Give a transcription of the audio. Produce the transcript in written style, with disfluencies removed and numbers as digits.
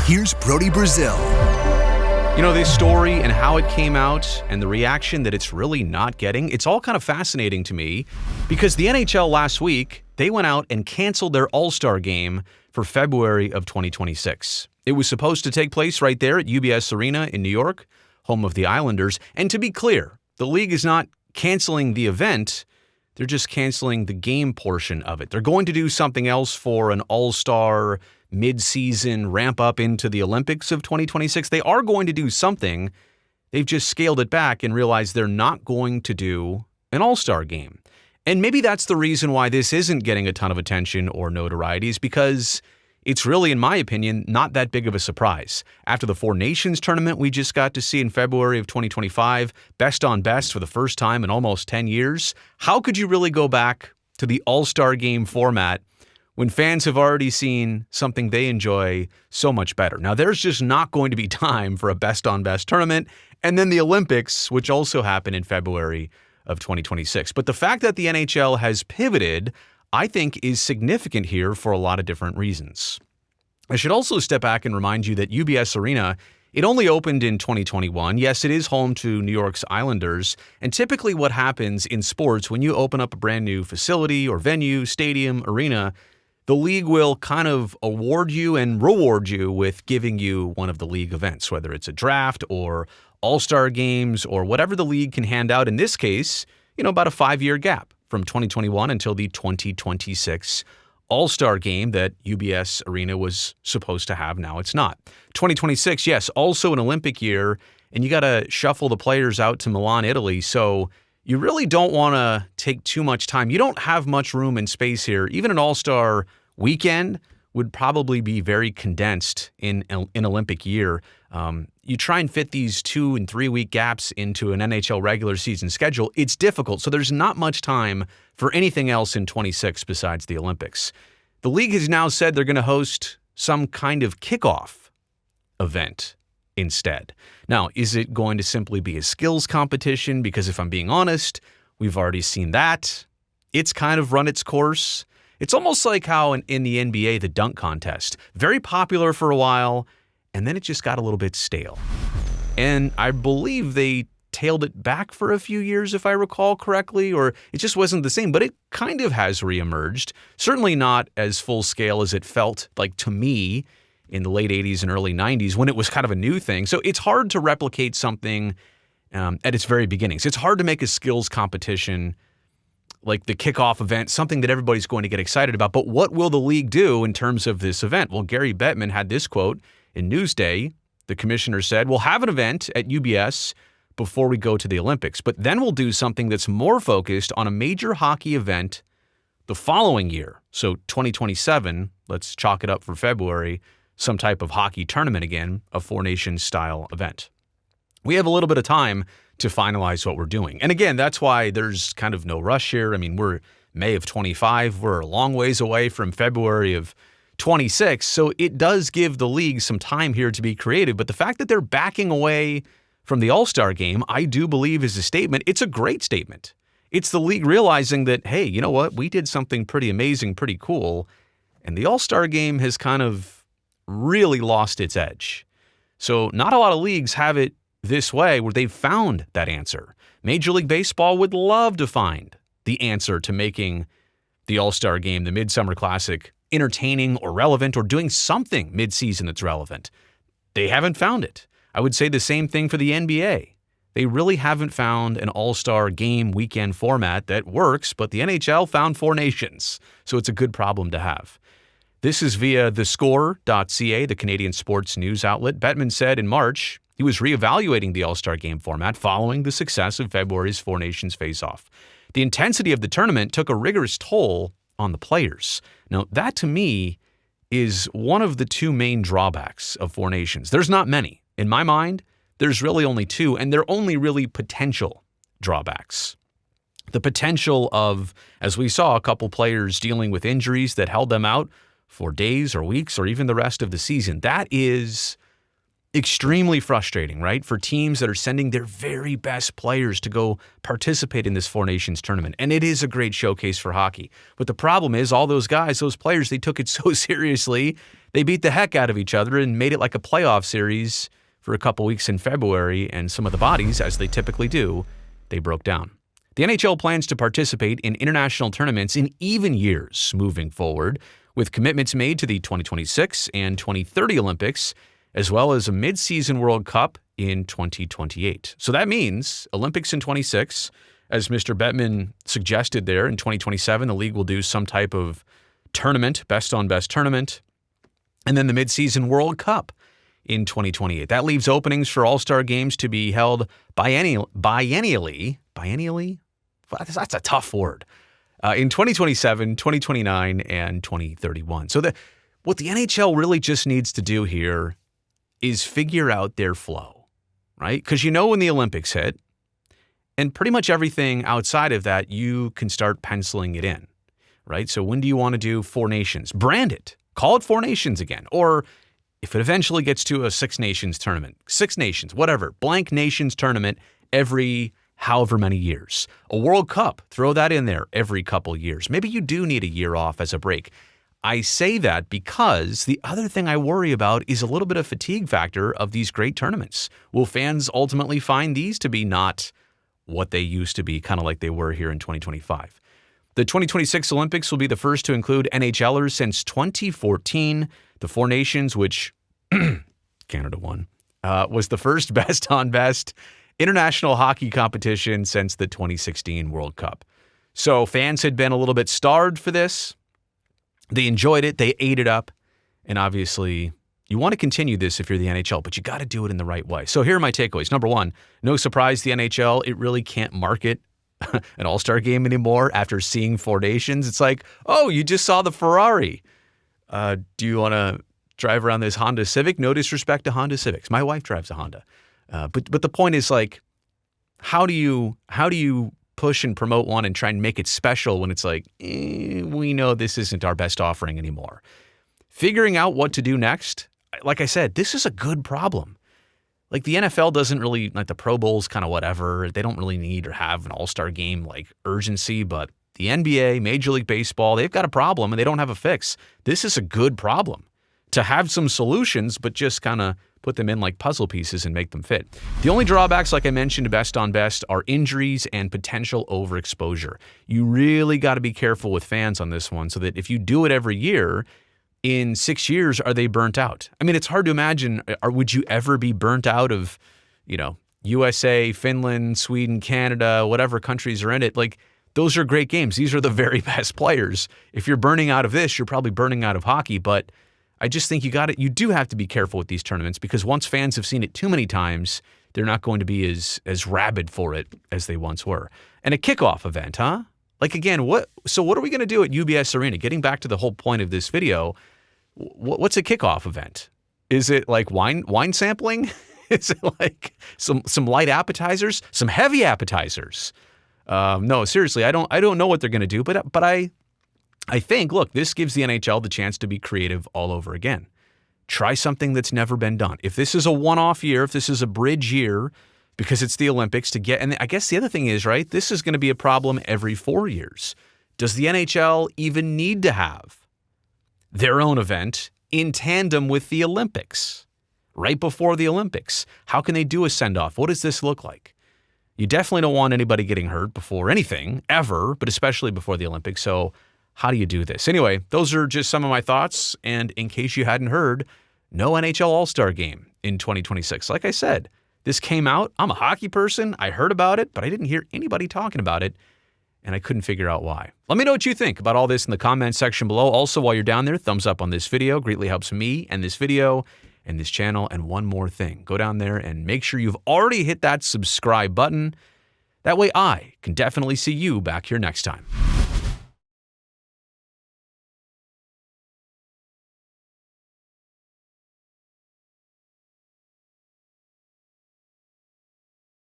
Here's Brody Brazil. You know, this story and how it came out and the reaction that it's really not getting, it's all kind of fascinating to me because the NHL last week, they went out and canceled their All-Star game for February of 2026. It was supposed to take place right there at UBS Arena in New York, home of the Islanders. And to be clear, the league is not canceling the event. They're just canceling the game portion of it. They're going to do something else for an All-Star mid-season ramp up into the Olympics of 2026. They are going to do something. They've just scaled it back and realized they're not going to do an All-Star game. And maybe that's the reason why this isn't getting a ton of attention or notoriety, is because it's really, in my opinion, not that big of a surprise. After the Four Nations tournament we just got to see in February of 2025, best on best for the first time in almost 10 years, how could you really go back to the All-Star game format when fans have already seen something they enjoy so much better? Now, there's just not going to be time for a best-on-best tournament, and then the Olympics, which also happen in February of 2026. But the fact that the NHL has pivoted, I think, is significant here for a lot of different reasons. I should also step back and remind you that UBS Arena, it only opened in 2021. Yes, it is home to New York's Islanders, and typically what happens in sports when you open up a brand new facility or venue, stadium, arena, the league will kind of award you and reward you with giving you one of the league events, whether it's a draft or all-star games or whatever the league can hand out. In this case, about a 5-year gap from 2021 until the 2026 All-Star game that UBS Arena was supposed to have. Now it's not. 2026, yes, also an Olympic year, and you got to shuffle the players out to Milan, Italy. So you really don't want to take too much time. You don't have much room and space here. Even an All-Star weekend would probably be very condensed in an Olympic year. You try and fit these 2 and 3 week gaps into an NHL regular season schedule, it's difficult. So there's not much time for anything else in 26 besides the Olympics. The league has now said they're going to host some kind of kickoff event instead. Now, is it going to simply be a skills competition? Because if I'm being honest, we've already seen that. It's kind of run its course. It's almost like how in the NBA, the dunk contest, very popular for a while, and then it just got a little bit stale. And I believe they tailed it back for a few years, if I recall correctly, or it just wasn't the same, but it kind of has reemerged. Certainly not as full scale as it felt like to me in the late 80s and early 90s when it was kind of a new thing. So it's hard to replicate something at its very beginnings. It's hard to make a skills competition like the kickoff event, something that everybody's going to get excited about. But what will the league do in terms of this event? Well, Gary Bettman had this quote in Newsday. The commissioner said, "We'll have an event at UBS before we go to the Olympics, but then we'll do something that's more focused on a major hockey event the following year." So 2027, let's chalk it up for February, some type of hockey tournament again, a Four Nations style event. We have a little bit of time to finalize what we're doing. And again, that's why there's kind of no rush here. I mean, we're May of 25. We're a long ways away from February of 26. So it does give the league some time here to be creative. But the fact that they're backing away from the All-Star game, I do believe is a statement. It's a great statement. It's the league realizing that, hey, you know what? We did something pretty amazing, pretty cool. And the All-Star game has kind of really lost its edge. So not a lot of leagues have it this way where they've found that answer. Major League Baseball would love to find the answer to making the All-Star game, the Midsummer Classic, entertaining or relevant or doing something midseason that's relevant. They haven't found it. I would say the same thing for the NBA. They really haven't found an All-Star game weekend format that works, but the NHL found Four Nations. So it's a good problem to have. This is via thescore.ca, the Canadian sports news outlet. Bettman said in March he was reevaluating the All-Star game format following the success of February's Four Nations face-off. The intensity of the tournament took a rigorous toll on the players. Now, that to me is one of the two main drawbacks of Four Nations. There's not many. In my mind, there's really only two, and they're only really potential drawbacks. The potential of, as we saw, a couple players dealing with injuries that held them out for days or weeks or even the rest of the season. That is Extremely frustrating, right? For teams that are sending their very best players to go participate in this Four Nations tournament. And it is a great showcase for hockey. But the problem is all those guys, those players, they took it so seriously. They beat the heck out of each other and made it like a playoff series for a couple weeks in February. And some of the bodies, as they typically do, they broke down. The NHL plans to participate in international tournaments in even years moving forward, with commitments made to the 2026 and 2030 Olympics, as well as a mid-season World Cup in 2028. So that means Olympics in 26, as Mr. Bettman suggested there. In 2027, the league will do some type of tournament, best-on-best tournament, and then the mid-season World Cup in 2028. That leaves openings for All-Star games to be held biennially. That's a tough word. In 2027, 2029, and 2031. So what the NHL really just needs to do here is figure out their flow, right? Because when the Olympics hit, and pretty much everything outside of that, you can start penciling it in, right? So when do you want to do Four Nations? Brand it. Call it Four Nations again. Or if it eventually gets to a Six Nations tournament, Six Nations, whatever, blank nations tournament every however many years. A World Cup, throw that in there every couple years. Maybe you do need a year off as a break. I say that because the other thing I worry about is a little bit of fatigue factor of these great tournaments. Will fans ultimately find these to be not what they used to be, kind of like they were here in 2025? The 2026 Olympics will be the first to include NHLers since 2014. The Four Nations, which Canada won, was the first best-on-best international hockey competition since the 2016 World Cup. So fans had been a little bit starved for this. They enjoyed it. They ate it up. And obviously, you want to continue this if you're the NHL, but you got to do it in the right way. So here are my takeaways. Number one, no surprise, the NHL, it really can't market an All-Star game anymore after seeing Four Nations. It's like, oh, you just saw the Ferrari. Do you want to drive around this Honda Civic? No disrespect to Honda Civics. My wife drives a Honda. But the point is, like, how do you push and promote one and try and make it special when it's like, we know this isn't our best offering anymore? Figuring out what to do next, like I said, this is a good problem. Like, the NFL doesn't really, like, the Pro Bowl's kind of whatever. They don't really need or have an All-Star game, like, urgency, but the NBA, Major League Baseball, they've got a problem and they don't have a fix. This is a good problem to have some solutions, but just kind of put them in like puzzle pieces and make them fit. The only drawbacks, like I mentioned, best on best, are injuries and potential overexposure. You really got to be careful with fans on this one so that if you do it every year, in 6 years, are they burnt out? I mean, it's hard to imagine, would you ever be burnt out of, USA, Finland, Sweden, Canada, whatever countries are in it? Like, those are great games. These are the very best players. If you're burning out of this, you're probably burning out of hockey, but I just think you do have to be careful with these tournaments, because once fans have seen it too many times, they're not going to be as rabid for it as they once were. And a kickoff event, huh? Like, again, what are we going to do at UBS Arena? Getting back to the whole point of this video, what's a kickoff event? Is it like wine sampling? Is it like some light appetizers, some heavy appetizers? No, seriously, I don't know what they're going to do, but I think, look, this gives the NHL the chance to be creative all over again. Try something that's never been done. If this is a one-off year, if this is a bridge year, because it's the Olympics and I guess the other thing is, right, this is going to be a problem every 4 years. Does the NHL even need to have their own event in tandem with the Olympics? Right before the Olympics, how can they do a send-off? What does this look like? You definitely don't want anybody getting hurt before anything, ever, but especially before the Olympics. So how do you do this? Anyway, those are just some of my thoughts. And in case you hadn't heard, no NHL All-Star game in 2026. Like I said, this came out. I'm a hockey person. I heard about it, but I didn't hear anybody talking about it, and I couldn't figure out why. Let me know what you think about all this in the comment section below. Also, while you're down there, thumbs up on this video. Greatly helps me and this video and this channel. And one more thing, go down there and make sure you've already hit that subscribe button. That way I can definitely see you back here next time.